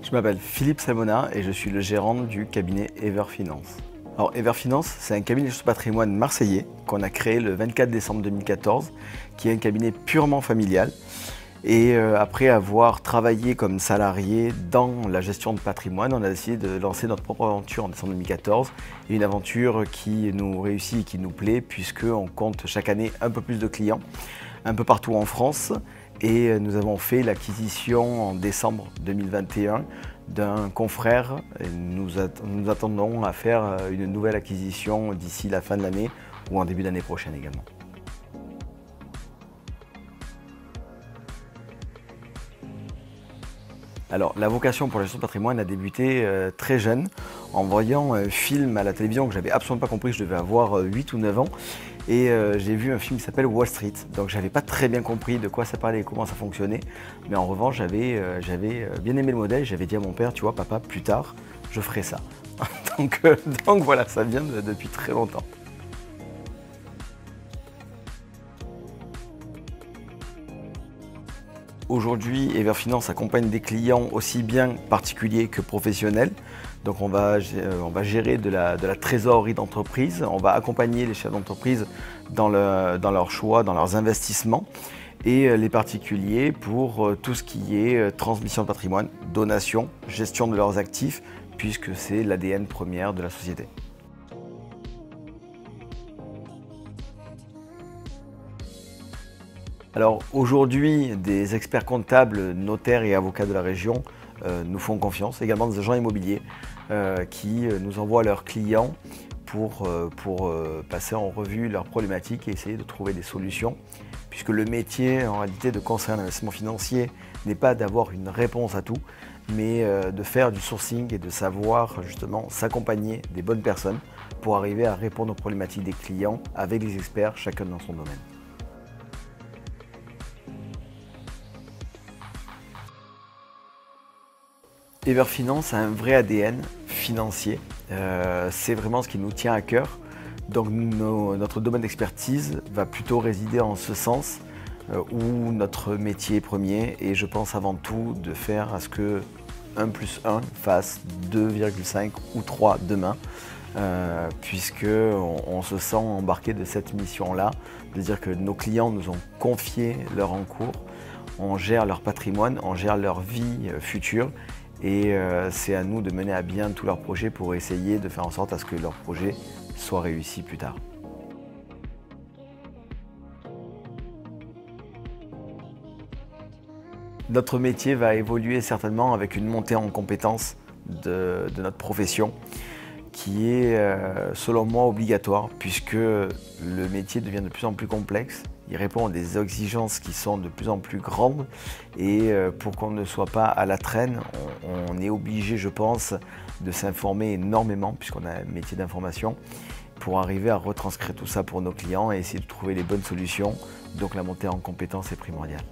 Je m'appelle Philippe Salmona et je suis le gérant du cabinet Everfinance. Alors Everfinance, c'est un cabinet de gestion de patrimoine marseillais qu'on a créé le 24 décembre 2014, qui est un cabinet purement familial. Et après avoir travaillé comme salarié dans la gestion de patrimoine, on a décidé de lancer notre propre aventure en décembre 2014. Une aventure qui nous réussit et qui nous plaît puisqu'on compte chaque année un peu plus de clients, un peu partout en France. Et nous avons fait l'acquisition en décembre 2021 d'un confrère. Et nous attendons à faire une nouvelle acquisition d'ici la fin de l'année ou en début d'année prochaine également. Alors, la vocation pour la gestion de patrimoine a débuté très jeune en voyant un film à la télévision que j'avais absolument pas compris, je devais avoir 8 ou 9 ans. Et j'ai vu un film qui s'appelle Wall Street. Donc j'avais pas très bien compris de quoi ça parlait et comment ça fonctionnait. Mais en revanche, j'avais bien aimé le modèle. J'avais dit à mon père, tu vois papa, plus tard, je ferai ça. donc voilà, ça vient depuis très longtemps. Aujourd'hui, Everfinance accompagne des clients aussi bien particuliers que professionnels. Donc on va gérer de la trésorerie d'entreprise, on va accompagner les chefs d'entreprise dans leurs choix, dans leurs investissements, et les particuliers pour tout ce qui est transmission de patrimoine, donation, gestion de leurs actifs, puisque c'est l'ADN première de la société. Alors aujourd'hui, des experts comptables, notaires et avocats de la région nous font confiance, également des agents immobiliers qui nous envoient leurs clients pour passer en revue leurs problématiques et essayer de trouver des solutions. Puisque le métier en réalité de conseiller en investissement financier n'est pas d'avoir une réponse à tout, mais de faire du sourcing et de savoir justement s'accompagner des bonnes personnes pour arriver à répondre aux problématiques des clients avec les experts, chacun dans son domaine. Everfinance a un vrai ADN financier, c'est vraiment ce qui nous tient à cœur. Donc notre domaine d'expertise va plutôt résider en ce sens où notre métier est premier et je pense avant tout de faire à ce que 1 plus 1 fasse 2,5 ou 3 demain, puisqu'on se sent embarqué de cette mission-là, de dire que nos clients nous ont confié leur encours, on gère leur patrimoine, on gère leur vie future. Et c'est à nous de mener à bien tous leurs projets pour essayer de faire en sorte à ce que leurs projets soient réussis plus tard. Notre métier va évoluer certainement avec une montée en compétences de notre profession qui est selon moi obligatoire puisque le métier devient de plus en plus complexe. Il répond à des exigences qui sont de plus en plus grandes et pour qu'on ne soit pas à la traîne, on est obligé, je pense, de s'informer énormément puisqu'on a un métier d'information pour arriver à retranscrire tout ça pour nos clients et essayer de trouver les bonnes solutions. Donc la montée en compétences est primordiale.